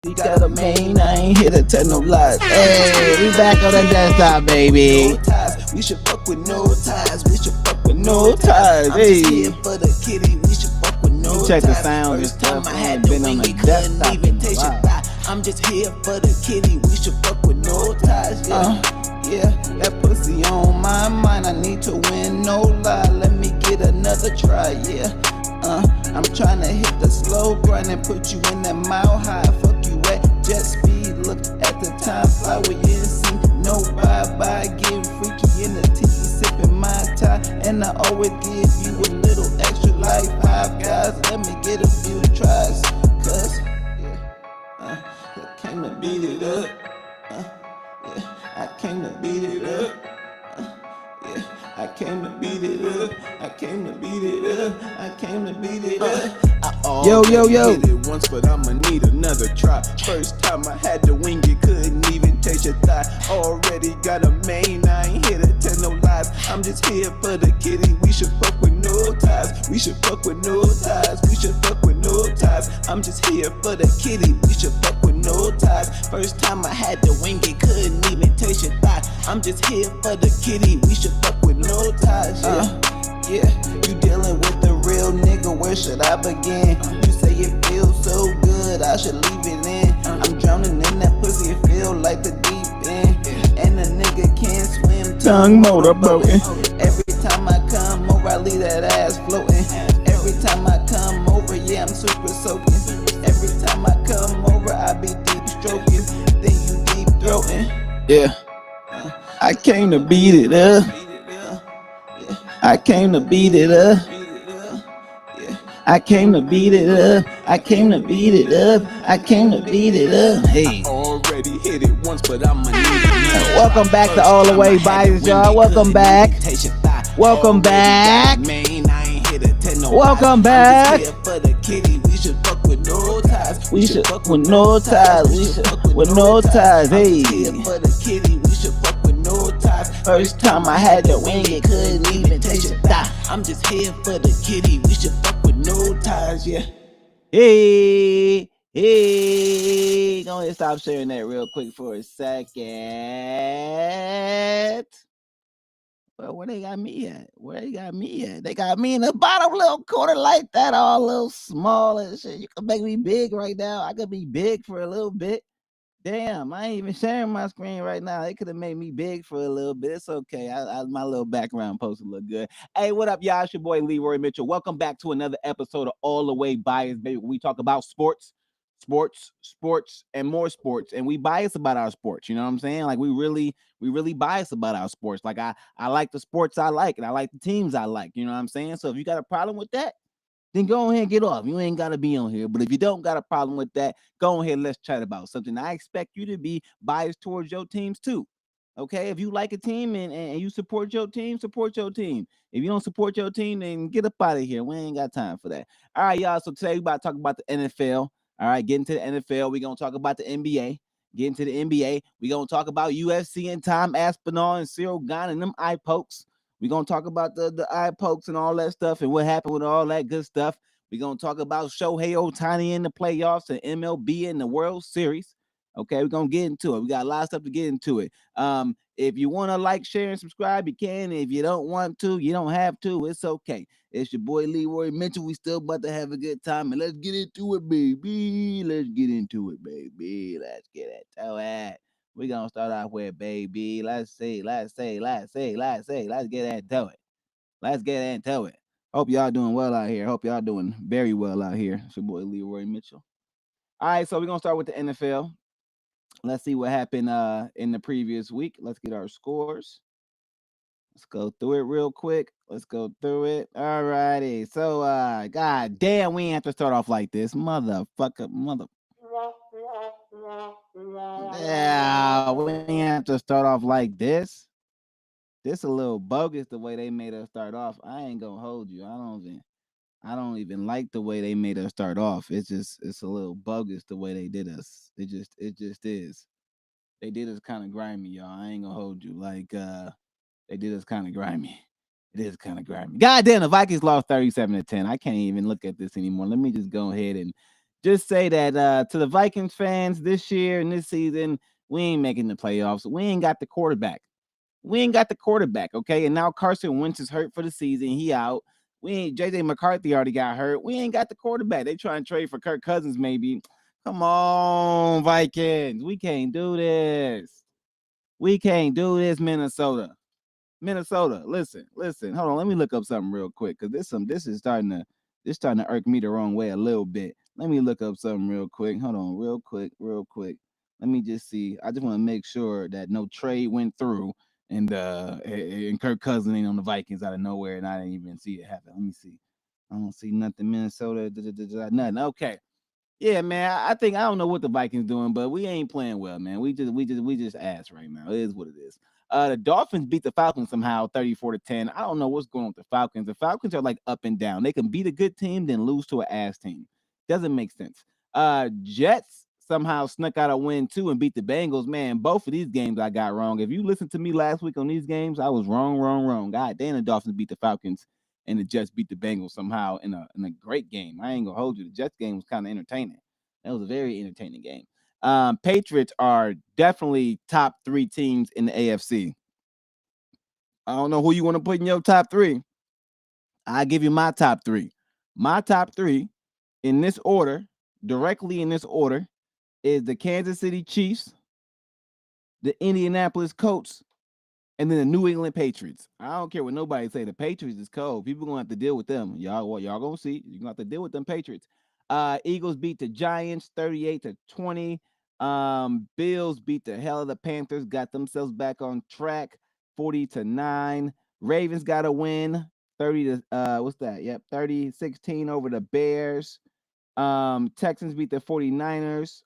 You got a main, I ain't here to tell no lies. Hey, we back on the desktop, baby. No ties, we should fuck with no ties. We should fuck with No ties, I'm hey. just here for the kitty. We should fuck with no ties. Check the sound and First stuff. time I I had ain't the been on wing, the it couldn't desktop even in a taste your while. thigh. I'm just here for the kitty. We should fuck with no ties. Yeah, that pussy on my mind. I need to win, no lie. Let me get another try. Yeah. I'm trying to hit the slow grind and put you in that mile high. Fuck you at jet speed. Look at the time fly where you ain't seen no bye-bye. Getting freaky in the tea, sipping my tie. And I always give you a little extra like 5 guys. Let me get a few tries. Cause, I came to beat it up. I came to beat it up. I came to beat it up. I came to beat it up. I came to beat it up. Yo. Hit it once, but I'ma need another try. First time I had to wing it, couldn't even taste your thigh. Already got a main, I ain't here to tell no lies. I'm just here for the kitty. We should fuck with no ties. We should fuck with no ties. We should fuck with no ties. I'm just here for the kitty. We should fuck with no ties. First time I had to wing it, couldn't even taste your thigh. I'm just here for the kitty. We should fuck with no ties. Yeah, you dealing with the real nigga. Where should I begin? You say it feels so good, I should leave it in. I'm drowning in that pussy, it feel like the deep end. And the nigga can't swim, Tongue motor broken. Every time I come over, I leave that ass floating. Every time I come over, yeah, I'm super soaking. Every time I come over, I be deep stroking. Then you deep throating. Yeah, I came to beat it up. I came to beat it up. I came to beat it up. I came to beat it up. I came to beat it up. Hey. Already hit it once, but I'ma need it. Welcome back to All the Way Bias, y'all. Welcome back. Welcome back. Welcome back. For the kitty, we should fuck with no ties. We should fuck with no ties. We should fuck with no ties. Hey. For the kitty, we should fuck with no ties. First time I had to wing it, couldn't even taste your thigh. I'm just here for the kitty. We should fuck with no ties, yeah. Hey, go ahead, stop sharing that real quick for a second. Well, where they got me at? Where they got me at? They got me in the bottom little corner like that, all little small and shit. You can make me big right now. I could be big for a little bit. Damn, I ain't even sharing my screen right now. They could have made me big for a little bit. It's okay. My little background post will look good. Hey, what up, y'all? It's your boy Leroy Mitchell. Welcome back to another episode of All the Way Bias, baby. We talk about sports, and more sports. And we bias about our sports. You know what I'm saying? Like we really bias about our sports. Like I like the sports I like, and I like the teams I like. You know what I'm saying? So if you got a problem with that, then go ahead and get off. You ain't got to be on here. But if you don't got a problem with that, go ahead and let's chat about something. I expect you to be biased towards your teams too. Okay, if you like a team and you support your team, support your team. If you don't support your team, then get up out of here. We ain't got time for that. All right, y'all. So today we about to talk about the NFL. All right, get into the NFL. We're going to talk about the NBA. Get into the NBA. We're going to talk about UFC and Tom Aspinall and Cyril Gane and them eye pokes. We're going to talk about the eye pokes and all that stuff and what happened with all that good stuff. We're going to talk about Shohei Ohtani in the playoffs and MLB in the World Series. Okay, we're going to get into it. We got a lot of stuff to get into it. If you want to like, share, and subscribe, you can. If you don't want to, you don't have to. It's okay. It's your boy Leroy Mitchell. We still about to have a good time. And let's get into it, baby. Let's get into it, baby. Let's get into it. We're going to start off with, baby. Let's get into it. Let's get into it. Hope y'all doing well out here. Hope y'all doing very well out here. It's your boy Leroy Mitchell. All right, so we're going to start with the NFL. Let's see what happened in the previous week. Let's get our scores. Let's go through it real quick. Let's go through it. All righty. So, god damn, we ain't have to start off like this. Motherfucker. Yeah, we ain't have to start off like this. This a little bogus the way they made us start off. I ain't gonna hold you. I don't even like the way they made us start off. It's a little bogus the way they did us. It just is. They did us kind of grimy, y'all. I ain't gonna hold you. Like they did us kind of grimy. It is kind of grimy. God damn, the Vikings lost 37-10. I can't even look at this anymore. Let me just go ahead and just say that to the Vikings fans this year and this season, we ain't making the playoffs. We ain't got the quarterback. We ain't got the quarterback, okay? And now Carson Wentz is hurt for the season. He out. We ain't JJ McCarthy already got hurt. We ain't got the quarterback. They trying to trade for Kirk Cousins, maybe. Come on, Vikings. We can't do this. We can't do this, Minnesota. Minnesota, listen. Hold on, let me look up something real quick because this starting to irk me the wrong way a little bit. Let me look up something real quick. Hold on, real quick. Let me just see. I just want to make sure that no trade went through and Kirk Cousins ain't on the Vikings out of nowhere and I didn't even see it happen. Let me see. I don't see nothing. Minnesota, nothing. Okay. Yeah, man. I think I don't know what the Vikings doing, but we ain't playing well, man. We just ass right now. It is what it is. The Dolphins beat the Falcons somehow, 34-10. I don't know what's going on with the Falcons. The Falcons are like up and down. They can beat a good team, then lose to an ass team. Doesn't make sense. Jets somehow snuck out a win too and beat the Bengals. Man, both of these games I got wrong. If you listened to me last week on these games, I was wrong. God damn, the Dolphins beat the Falcons and the Jets beat the Bengals somehow in a great game. I ain't gonna hold you. The Jets game was kind of entertaining. That was a very entertaining game. Patriots are definitely top 3 teams in the AFC. I don't know who you want to put in your top 3. I give you my top 3. My top 3 in this order, directly in this order, is the Kansas City Chiefs, the Indianapolis Colts, and then the New England Patriots. I don't care what nobody say. The Patriots is cold. People gonna have to deal with them. Y'all gonna see. You're gonna have to deal with them Patriots. Eagles beat the Giants 38-20. Bills beat the hell of the Panthers, got themselves back on track 40-9. Ravens got a win 30 to what's that? Yep, 30-16 over the Bears. Texans beat the 49ers.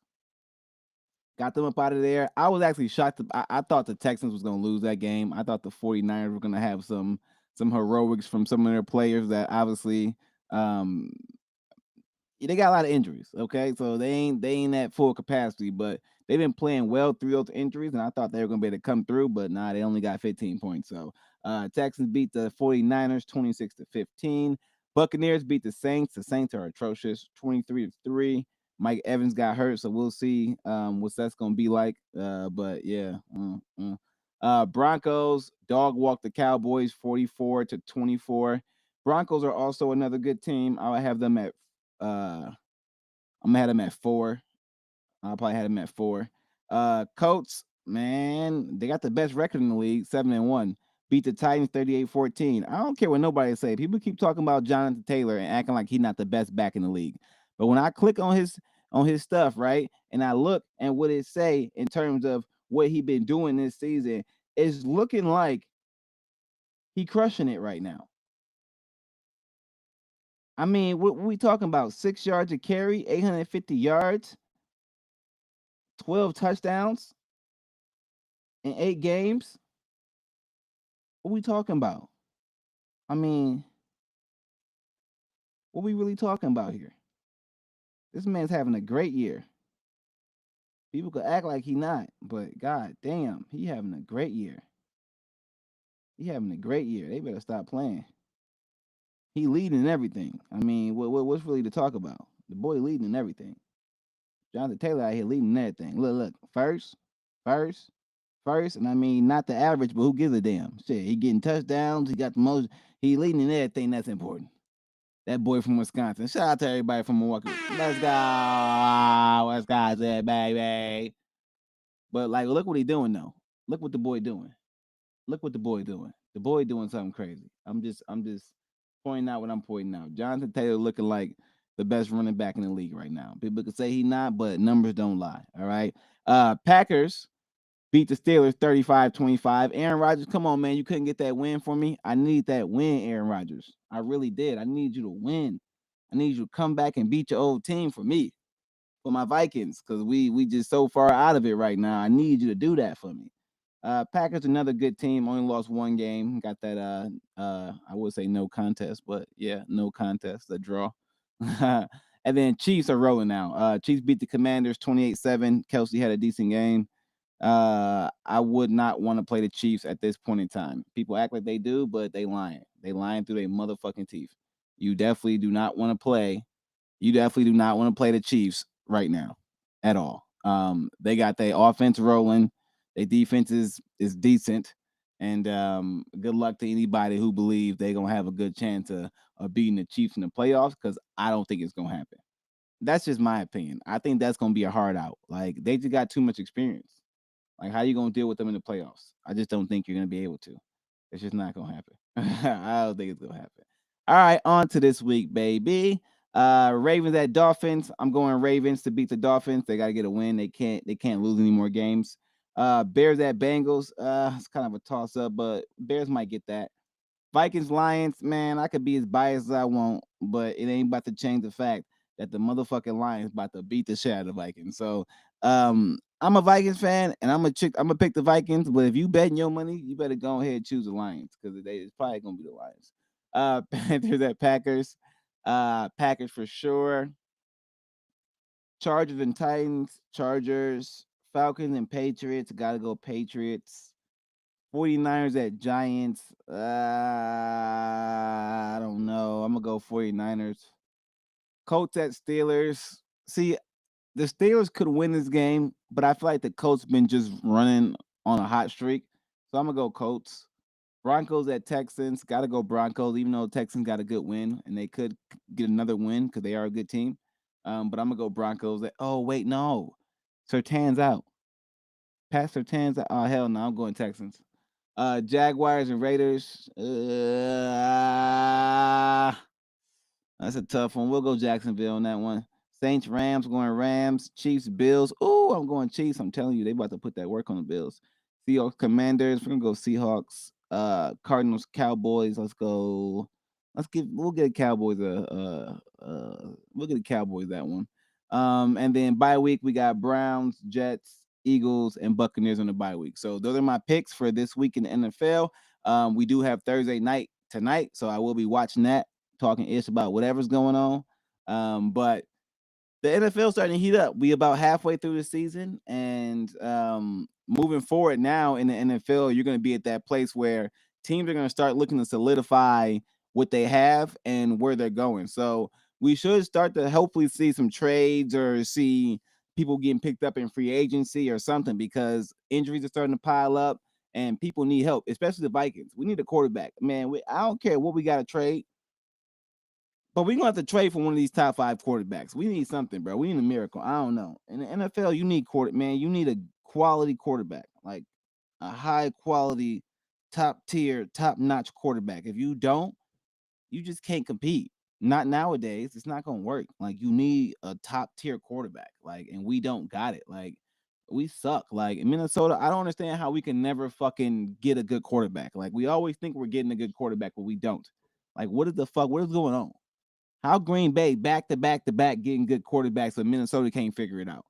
Got them up out of there. I was actually shocked. I thought the Texans was going to lose that game. I thought the 49ers were going to have some heroics from some of their players that obviously they got a lot of injuries. Okay, so they ain't at full capacity, but they've been playing well through those injuries, and I thought they were going to be able to come through, but nah, they only got 15 points. So Texans beat the 49ers 26-15. Buccaneers beat the Saints. The Saints are atrocious, 23-3. Mike Evans got hurt, so we'll see what that's gonna be like. But yeah, Broncos dog walked the Cowboys 44-24. Broncos are also another good team. I would have them at I'm gonna have them at 4. I'll probably have them at 4. Colts, man, they got the best record in the league, 7-1. Beat the Titans 38-14. I don't care what nobody say. People keep talking about Jonathan Taylor and acting like he's not the best back in the league. But when I click on his stuff, right, and I look at what it say in terms of what he been doing this season, it's looking like he crushing it right now. I mean, what we talking about? 6 yards a carry, 850 yards, 12 touchdowns in 8 games. What we talking about? I mean, what we really talking about here? This man's having a great year. People could act like he not, but god damn, he having a great year. He having a great year. They better stop playing. He leading in everything. I mean, what's really to talk about? The boy leading in everything. Jonathan Taylor out here leading in everything. Look, first, and I mean not the average, but who gives a damn? Shit, he getting touchdowns. He got the most. He leading in everything that's important. That boy from Wisconsin. Shout out to everybody from Milwaukee. Let's go, Wisconsin, baby. But like, look what he doing though. Look what the boy doing. Look what the boy doing. The boy doing something crazy. I'm just pointing out what I'm pointing out. Jonathan Taylor looking like the best running back in the league right now. People could say he not, but numbers don't lie. All right. Packers beat the Steelers 35-25. Aaron Rodgers, come on, man. You couldn't get that win for me. I need that win, Aaron Rodgers. I really did. I need you to win. I need you to come back and beat your old team for me, for my Vikings, because we just so far out of it right now. I need you to do that for me. Packers, another good team, only lost 1 game. Got that I would say no contest, but yeah, no contest, a draw. And then Chiefs are rolling now. Chiefs beat the Commanders 28-7. Kelsey had a decent game. I would not want to play the Chiefs at this point in time. People act like they do, but they lying. They lying through their motherfucking teeth. You definitely do not want to play You definitely do not want to play the Chiefs right now at all. They got their offense rolling. Their defense is decent. And good luck to anybody who believes they're gonna have a good chance of beating the Chiefs in the playoffs, because I don't think it's gonna happen. That's just my opinion. I think that's gonna be a hard out. Like, they just got too much experience. Like, how you gonna deal with them in the playoffs? I just don't think you're gonna be able to. It's just not gonna happen. I don't think it's gonna happen. All right, on to this week, baby. Ravens at Dolphins. I'm going Ravens to beat the Dolphins. They gotta get a win. They can't lose any more games. Bears at Bengals. It's kind of a toss up, but Bears might get that. Vikings, Lions, man, I could be as biased as I want, but it ain't about to change the fact that the motherfucking Lions about to beat the shit out of the Vikings. So I'm a Vikings fan, and I'm gonna pick the Vikings. But if you betting your money, you better go ahead and choose the Lions, because it's probably gonna be the Lions. Panthers at Packers. Packers for sure. Chargers and Titans. Chargers. Falcons and Patriots. Gotta go Patriots. 49ers at Giants. I don't know. I'm going to go 49ers. Colts at Steelers. See, the Steelers could win this game, but I feel like the Colts been just running on a hot streak. So I'm going to go Colts. Broncos at Texans. Got to go Broncos, even though Texans got a good win, and they could get another win because they are a good team. But I'm going to go Broncos. Oh, wait, no. Sertan's out. Pat Sertan's out. Oh, hell no. I'm going Texans. Jaguars and Raiders. That's a tough one. We'll go Jacksonville on that one. Saints, Rams, going Rams. Chiefs, Bills. Oh, I'm going Chiefs. I'm telling you, they about to put that work on the Bills. Seahawks, Commanders. We're gonna go Seahawks. Cardinals, Cowboys. We'll get Cowboys we'll get the Cowboys that one. And then bye week we got Browns, Jets, Eagles, and Buccaneers on the bye week. So those are my picks for this week in the NFL. We do have Thursday night tonight, so I will be watching that, talking ish about whatever's going on. But the NFL starting to heat up. We about halfway through the season, and moving forward now in the NFL, you're going to be at that place where teams are going to start looking to solidify what they have and where they're going. So we should start to hopefully see some trades or see people getting picked up in free agency or something, because injuries are starting to pile up and people need help, especially the Vikings. We need a quarterback, man. I don't care what we got to trade. But we're gonna have to trade for one of these top 5 quarterbacks. We need something, bro. We need a miracle. I don't know. In the NFL, you need man. You need a quality quarterback, like a high quality, top tier, top notch quarterback. If you don't, you just can't compete. Not nowadays. It's not gonna work. Like, you need a top tier quarterback. Like, and we don't got it. Like, we suck. Like, in Minnesota, I don't understand how we can never fucking get a good quarterback. Like, we always think we're getting a good quarterback, but we don't. Like, what is the fuck? What is going on? How Green Bay back to back to back getting good quarterbacks, but Minnesota can't figure it out?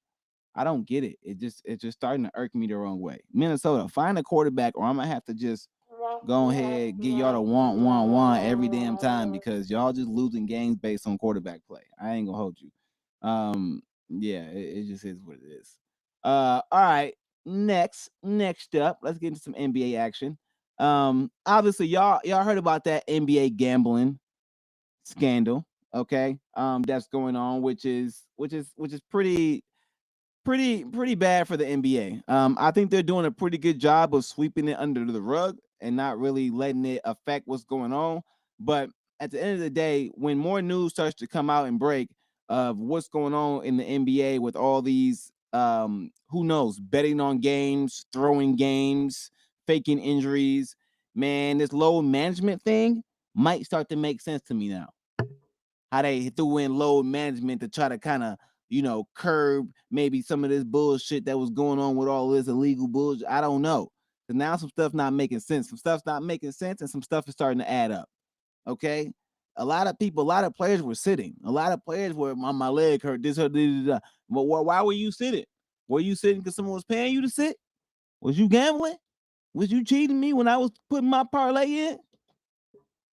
I don't get it. It's just starting to irk me the wrong way. Minnesota, find a quarterback, or I'm gonna have to just go ahead, get y'all to want every damn time, because y'all just losing games based on quarterback play. I ain't gonna hold you. Yeah, it just is what it is. All right. Next up, let's get into some NBA action. Obviously, y'all heard about that NBA gambling scandal, okay, that's going on, which is pretty bad for the NBA. I think they're doing a pretty good job of sweeping it under the rug and not really letting it affect what's going on. But at the end of the day, when more news starts to come out and break of what's going on in the NBA with all these who knows, betting on games, throwing games, faking injuries, man, this load management thing might start to make sense to me now. How they threw in load management to try to kind of, curb maybe some of this bullshit that was going on with all this illegal bullshit. I don't know. Because now some stuff not making sense. Some stuff's not making sense, and some stuff is starting to add up. Okay? A lot of people, a lot of players were sitting. A lot of players were, my leg hurt, this hurt, this. But why were you sitting? Were you sitting because someone was paying you to sit? Was you gambling? Was you cheating me when I was putting my parlay in?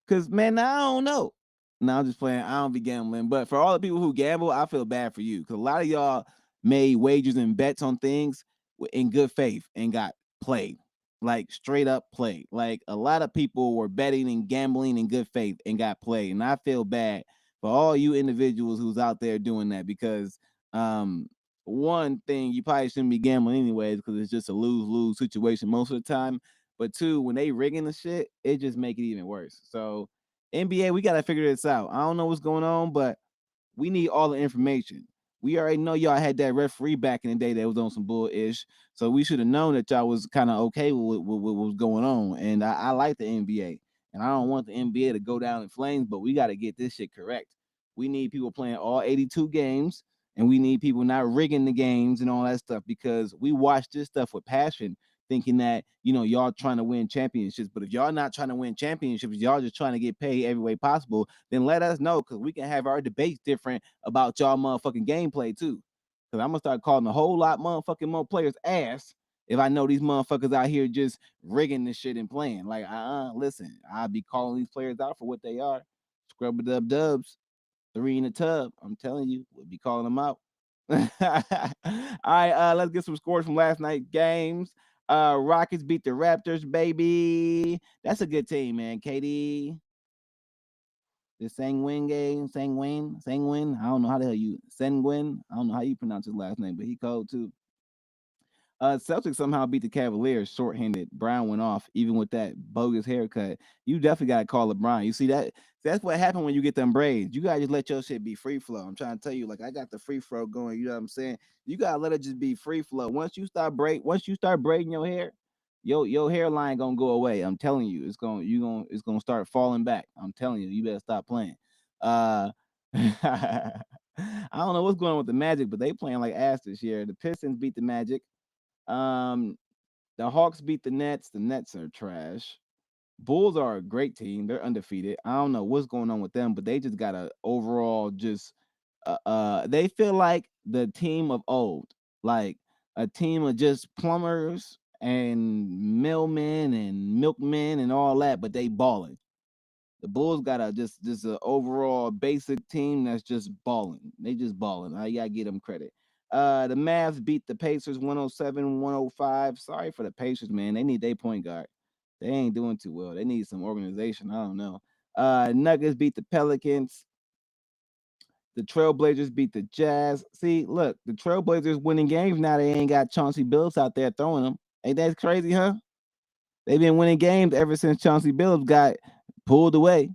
Because, man, I don't know. No, I'm just playing. I don't be gambling. But for all the people who gamble, I feel bad for you. Because a lot of y'all made wagers and bets on things in good faith and got played. Like, straight up played. Like, a lot of people were betting and gambling in good faith and got played. And I feel bad for all you individuals who's out there doing that, because um one thing, you probably shouldn't be gambling anyways, because it's just a lose-lose situation most of the time. But two, when they rigging the shit, it just make it even worse. So NBA, we gotta figure this out. I don't know what's going on, but we need all the information. We already know y'all had that referee back in the day that was on some bull ish, so we should have known that y'all was kind of okay with what was going on. And I like the NBA, and I don't want the NBA to go down in flames, but we got to get this shit correct. We need people playing all 82 games, and we need people not rigging the games and all that stuff, because we watch this stuff with passion, thinking that y'all trying to win championships. But if y'all not trying to win championships, y'all just trying to get paid every way possible, then let us know, because we can have our debates different about y'all motherfucking gameplay too. Because I'm gonna start calling a whole lot motherfucking more players ass if I know these motherfuckers out here just rigging this shit and playing. Like, listen, I'll be calling these players out for what they are. Scrub dub dubs, three in the tub. I'm telling you, we'll be calling them out. All right, let's get some scores from last night's games. Rockets beat the Raptors, baby. That's a good team, man. KD, the Sanguine game, Sanguine. I don't know how the hell you Sanguine. I don't know how you pronounce his last name, but he cold too. Celtics somehow beat the Cavaliers shorthanded. Brown went off, even with that bogus haircut. You definitely got to call LeBron. You see that? That's what happened when you get them braids. You gotta just let your shit be free flow. I'm trying to tell you, like, I got the free flow going. You know what I'm saying? You gotta let it just be free flow. Once you start braiding your hair, your hairline gonna go away. I'm telling you, it's gonna start falling back. I'm telling you, you better stop playing. I don't know what's going on with the Magic, but they playing like ass this year. The Pistons beat the Magic. Um, the Hawks beat the Nets. The Nets are trash. Bulls are a great team. They're undefeated. I don't know what's going on with them, but they just got a overall just they feel like the team of old, like a team of just plumbers and millmen and milkmen and all that, but they balling. The Bulls got a just an overall basic team that's just balling. They just balling. I gotta give them credit. The Mavs beat the Pacers 107-105. Sorry for the Pacers, man. They need their point guard. They ain't doing too well. They need some organization. I don't know. Nuggets beat the Pelicans. The Trailblazers beat the Jazz. See, look, the Trailblazers winning games now. They ain't got Chauncey Billups out there throwing them. Ain't that crazy, huh? They've been winning games ever since Chauncey Billups got pulled away.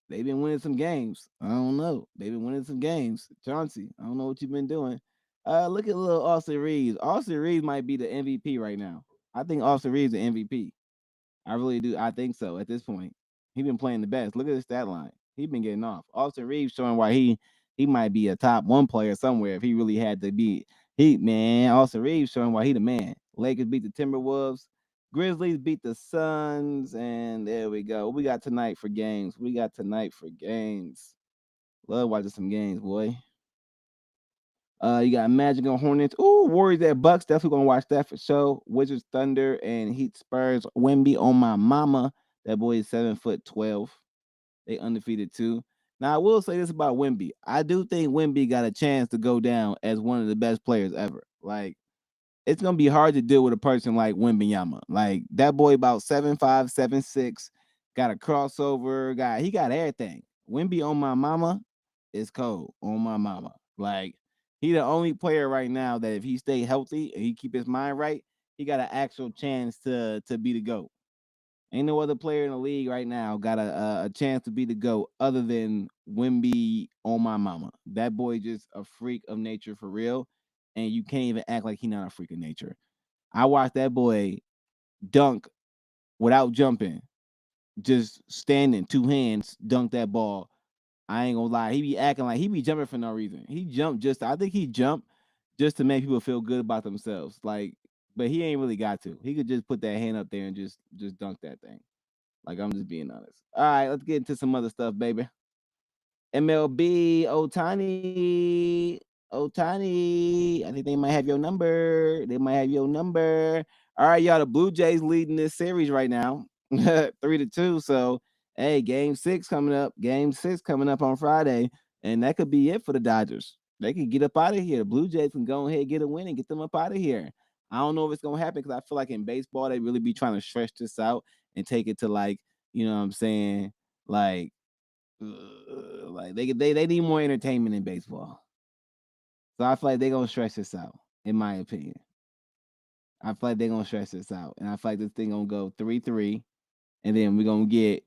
They've been winning some games. I don't know. They've been winning some games. Chauncey, I don't know what you've been doing. Look at little Austin Reeves. Austin Reeves might be the MVP right now. I think Austin Reeves is the MVP. I really do. I think so at this point. He been playing the best. Look at his stat line. He been getting off. Austin Reeves showing why he might be a top one player somewhere if he really had to be. Austin Reeves showing why he the man. Lakers beat the Timberwolves. Grizzlies beat the Suns, and there we go. What we got tonight for games? We got tonight for games. Love watching some games, boy. You got Magic and Hornets. Ooh, Warriors at Bucks. Definitely gonna watch that for sure. Wizards, Thunder, and Heat, Spurs. Wemby on my mama. That boy is 7'12". They undefeated too. Now I will say this about Wemby. I do think Wemby got a chance to go down as one of the best players ever. Like, it's gonna be hard to deal with a person like Wembyama. Like, that boy about 7'5", 7'6", got a crossover, he got everything. Wemby on my mama is cold on my mama. Like, he the only player right now that if he stay healthy and he keep his mind right, he got an actual chance to be the GOAT. Ain't no other player in the league right now got a chance to be the GOAT other than Wemby on my mama. That boy just a freak of nature for real, and you can't even act like he not a freak of nature. I watched that boy dunk without jumping, just standing, two hands, dunk that ball. I ain't gonna lie, he be acting like he be jumping for no reason. I think he jumped just to make people feel good about themselves. Like, but he ain't really got to. He could just put that hand up there and just dunk that thing. Like, I'm just being honest. All right, let's get into some other stuff, baby. MLB, Otani. I think they might have your number. All right, y'all. The Blue Jays leading this series right now, 3-2. So, hey, Game 6 coming up. Game 6 coming up on Friday, and that could be it for the Dodgers. They can get up out of here. The Blue Jays can go ahead and get a win and get them up out of here. I don't know if it's gonna happen because I feel like in baseball they really be trying to stretch this out and take it to, like, you know what I'm saying, like Like they need more entertainment in baseball. So I feel like they're gonna stretch this out, in my opinion. I feel like they're gonna stretch this out. And I feel like this thing gonna go 3-3. And then we're gonna get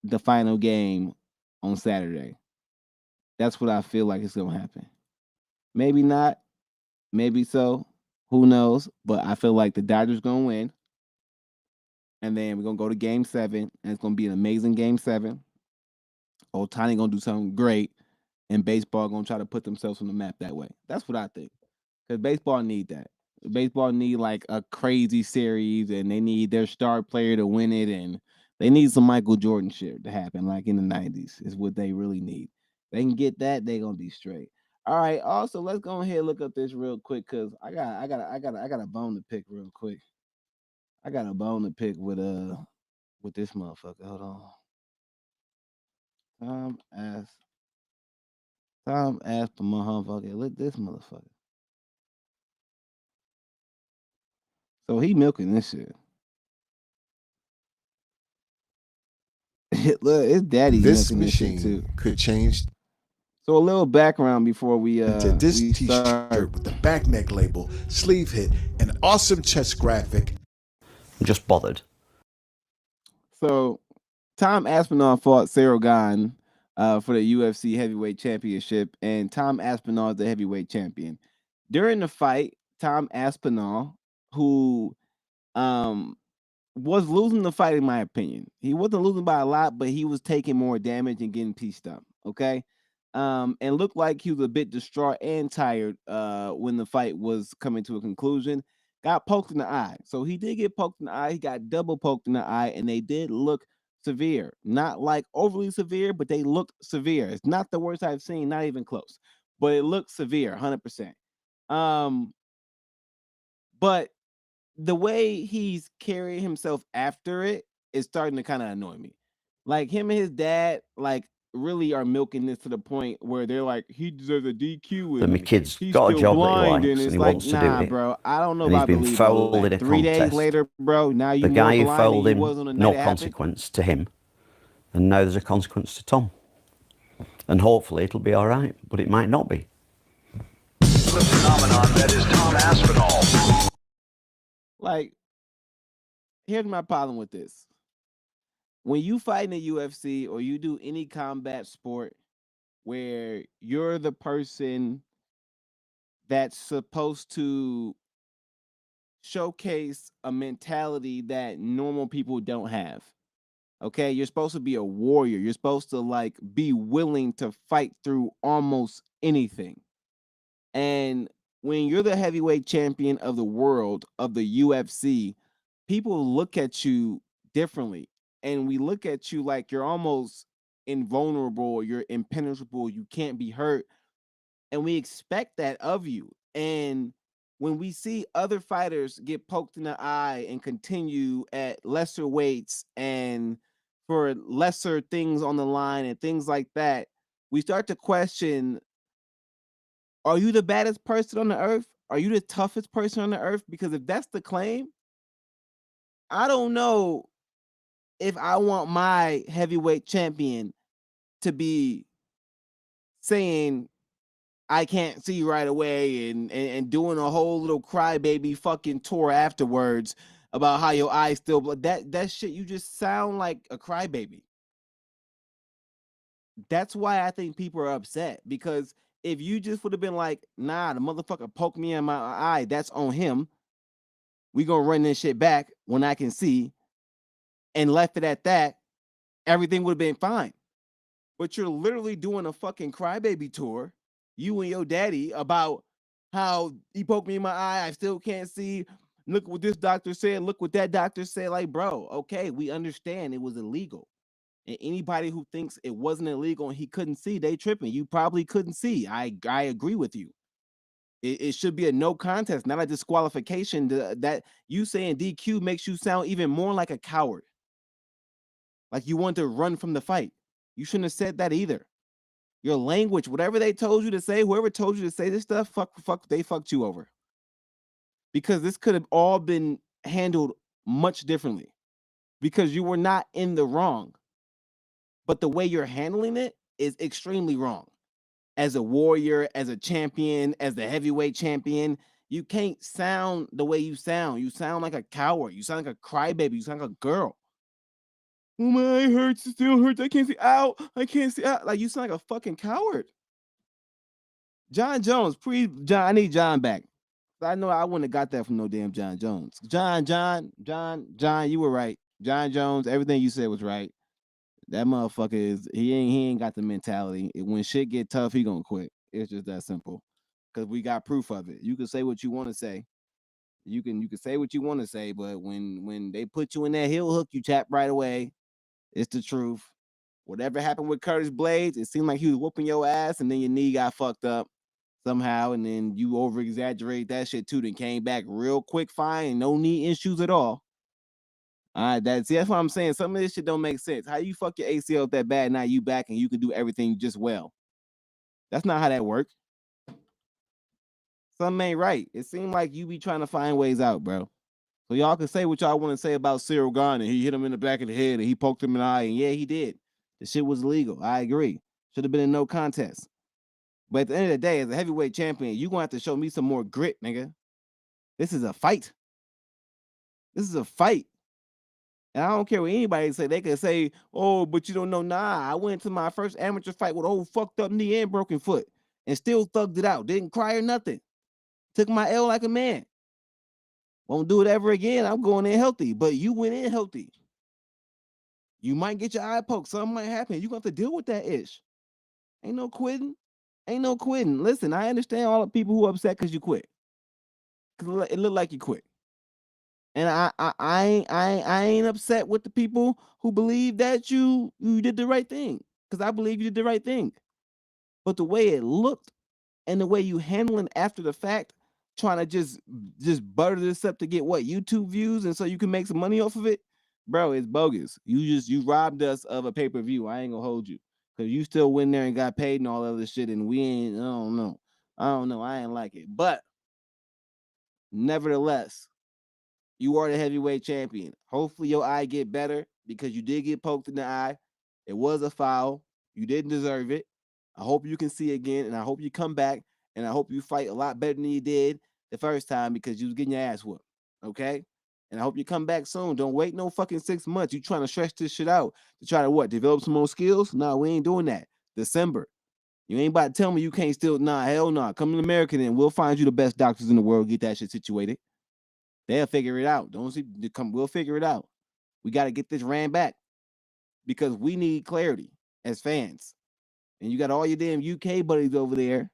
the final game on Saturday. That's what I feel like is gonna happen. Maybe not, maybe so. Who knows? But I feel like the Dodgers gonna win. And then we're gonna go to game 7, and it's gonna be an amazing game 7. Otani gonna do something great, and baseball gonna try to put themselves on the map that way. That's what I think. Because baseball need that. Baseball need like a crazy series, and they need their star player to win it, and they need some Michael Jordan shit to happen, like in the '90s. Is what they really need. They can get that, they gonna be straight. All right. Also, let's go ahead and look up this real quick because I got a bone to pick real quick. I got a bone to pick with this motherfucker. Hold on. Tom asked Tom asked the motherfucker. Look this motherfucker. So he milking this shit. Look, his daddy's This milking this shit too. machine could change So a little background before into this we start. t-shirt with the back neck label, sleeve hit, an awesome chest graphic. I'm just bothered. So Tom Aspinall fought Sargon for the UFC heavyweight championship, and Tom Aspinall is the heavyweight champion. During the fight, Tom Aspinall, who was losing the fight in my opinion. He wasn't losing by a lot, but he was taking more damage and getting pieced up. Okay. And looked like he was a bit distraught and tired when the fight was coming to a conclusion. Got poked in the eye. So he did get poked in the eye. He got double poked in the eye, and they did look severe. Not like overly severe, but they looked severe. It's not the worst I've seen, not even close. But it looked severe, 100%. But the way he's carrying himself after it is starting to kind of annoy me. Like him and his dad, like really are milking this to the point where they're like, he deserves a DQ That my and kid's he's got a still job that he blind, likes and and it's he like, wants to do nah, it. bro. I don't know And he's if I been believe all fouled in that. a 3 days contest. later, bro, now you The more guy who blind fouled than you him, was on the night no it happened. consequence to him. And now there's a consequence to Tom. And hopefully it'll be all right, but it might not be. The phenomenon that is Tom Aspinall. Like, here's my problem with this. When you fight in the UFC or you do any combat sport where you're the person that's supposed to showcase a mentality that normal people don't have. Okay, you're supposed to be a warrior. You're supposed to like be willing to fight through almost anything. And when you're the heavyweight champion of the world of the UFC, people look at you differently. And we look at you like you're almost invulnerable, you're impenetrable, you can't be hurt. And we expect that of you. And when we see other fighters get poked in the eye and continue at lesser weights and for lesser things on the line and things like that, we start to question, are you the baddest person on the earth? Are you the toughest person on the earth? Because if that's the claim, I don't know if I want my heavyweight champion to be saying I can't see right away and doing a whole little crybaby fucking tour afterwards about how your eyes still that shit. You just sound like a crybaby. That's why I think people are upset, because if you just would have been like, nah, the motherfucker poked me in my eye, that's on him. We gonna run this shit back when I can see, and left it at that, everything would have been fine. But you're literally doing a fucking crybaby tour, you and your daddy, about how he poked me in my eye, I still can't see. Look what this doctor said, look what that doctor said. Like, bro, okay, we understand it was illegal. And anybody who thinks it wasn't illegal and he couldn't see, they tripping. You probably couldn't see. I agree with you. It should be a no contest, not a disqualification. That you saying DQ makes you sound even more like a coward. Like you want to run from the fight. You shouldn't have said that either. Your language, whatever they told you to say, whoever told you to say this stuff, they fucked you over. Because this could have all been handled much differently. Because you were not in the wrong. but the way you're handling it is extremely wrong. As a warrior, as a champion, as the heavyweight champion, you can't sound the way you sound. You sound like a coward. You sound like a crybaby. You sound like a girl. Oh, my eye hurts. It still hurts. I can't see out. I can't see out. Like, you sound like a fucking coward. John Jones, John, I need John back. I know I wouldn't have got that from no damn John Jones. John, you were right. John Jones, everything you said was right. That motherfucker he ain't got the mentality. When shit get tough, he gonna quit. It's just that simple. Cause we got proof of it. You can say what you want to say. You can say what you want to say, but when they put you in that heel hook, you tap right away. It's the truth. Whatever happened with Curtis Blades, it seemed like he was whooping your ass, and then your knee got fucked up somehow, and then you over exaggerate that shit too. Then came back real quick, fine, no knee issues at all. All right, that's what I'm saying. Some of this shit don't make sense. How you fuck your ACL that bad, now you back and you can do everything just well? That's not how that works. Something ain't right. It seemed like you be trying to find ways out, bro. So y'all can say what y'all want to say about Cyril Gane, and he hit him in the back of the head and he poked him in the eye, and yeah, he did. The shit was illegal. I agree. Should have been a no contest. But at the end of the day, as a heavyweight champion, you gonna have to show me some more grit, nigga. This is a fight. This is a fight. And I don't care what anybody say. They can say, oh, but you don't know. Nah, I went to my first amateur fight with old fucked up knee and broken foot and still thugged it out. Didn't cry or nothing. Took my L like a man. Won't do it ever again. I'm going in healthy. But you went in healthy. You might get your eye poked. Something might happen. You're going to have to deal with that ish. Ain't no quitting. Ain't no quitting. Listen, I understand all the people who are upset because you quit. Because it looked like you quit. And I ain't upset with the people who believe that you did the right thing, because I believe you did the right thing. But the way it looked and the way you handling after the fact, trying to just butter this up to get what, YouTube views, and so you can make some money off of it, bro, it's bogus. You robbed us of a pay-per-view. I ain't gonna hold you, because you still went there and got paid and all that other shit, and we ain't. I don't know. I ain't like it, but nevertheless, you are the heavyweight champion. Hopefully your eye get better, because you did get poked in the eye. It was a foul. You didn't deserve it. I hope you can see again, and I hope you come back, and I hope you fight a lot better than you did the first time, because you was getting your ass whooped. Okay? And I hope you come back soon. Don't wait no fucking 6 months. You trying to stretch this shit out to try to what? Develop some more skills? No, we ain't doing that. December. You ain't about to tell me you can't still. Nah, hell no. Nah. Come to America, then we'll find you the best doctors in the world. Get that shit situated. They'll figure it out. Don't see. We'll figure it out. We got to get this ran back, because we need clarity as fans. And you got all your damn UK buddies over there.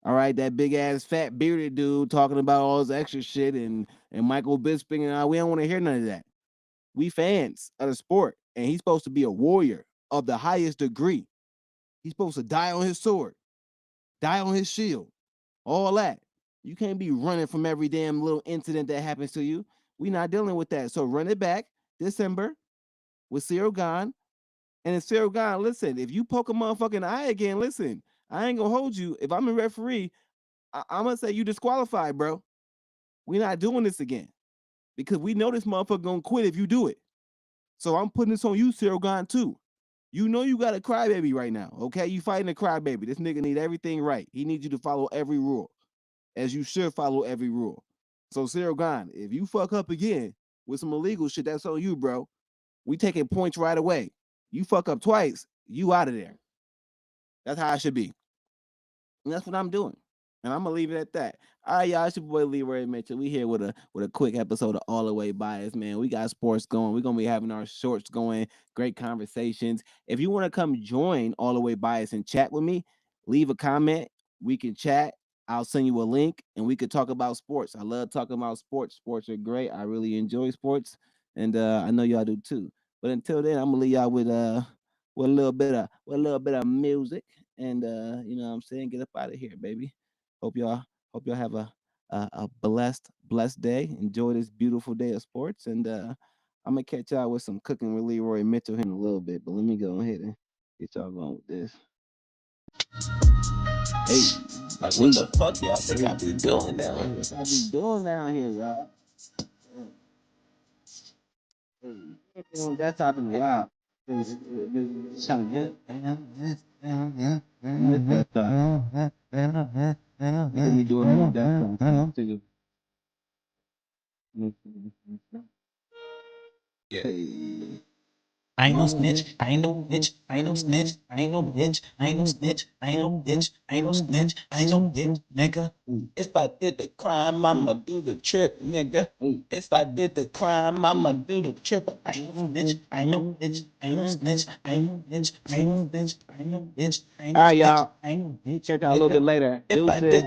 All right, that big ass fat bearded dude talking about all this extra shit, and Michael Bisping and I. We don't want to hear none of that. We fans of the sport, and he's supposed to be a warrior of the highest degree. He's supposed to die on his sword, die on his shield, all that. You can't be running from every damn little incident that happens to you. We're not dealing with that. So run it back December with Cyril Gane. And if Cyril Gane, listen, if you poke a motherfucking eye again, listen, I ain't gonna hold you. If I'm a referee, I'm gonna say you disqualified, bro. We're not doing this again, because we know this motherfucker gonna quit if you do it. So I'm putting this on you, Cyril Gane, too. You know you got a crybaby right now, okay? You fighting a crybaby. This nigga need everything right. He needs you to follow every rule, as you should follow every rule. So Cyril Gane, if you fuck up again with some illegal shit, that's on you, bro. We taking points right away. You fuck up twice, you out of there. That's how it should be. And that's what I'm doing. And I'm gonna leave it at that. All right, y'all. It's your boy Leroy Mitchell. We here with a quick episode of All the Way Bias, man. We got sports going. We're gonna be having our shorts going. Great conversations. If you want to come join All the Way Bias and chat with me, leave a comment. We can chat. I'll send you a link, and we could talk about sports. I love talking about sports. Sports are great. I really enjoy sports, and I know y'all do too. But until then, I'm gonna leave y'all with a little bit of music, and you know what I'm saying, get up out of here, baby. Hope y'all have a blessed day. Enjoy this beautiful day of sports, and I'm gonna catch y'all with some cooking with Leroy Mitchell in a little bit. But let me go ahead and get y'all going with this. Hey, like what the fuck y'all think I be doing down here? What I be doing down here, y'all? Hey, that topic is wild. I ain't no snitch, I ain't no bitch, I ain't no snitch, I ain't no bitch, I ain't no snitch, I ain't no bitch, I ain't no snitch, I ain't no bitch, nigga. If I did the crime, I'ma do the trip, nigga. If I did the crime, I'ma do the trip. I ain't no bitch, I ain't no bitch, I ain't no snitch, I ain't no bitch, I ain't no bitch, I ain't no bitch, I ain't no snitch, I ain't no bitch. Check out a little bit later. If I did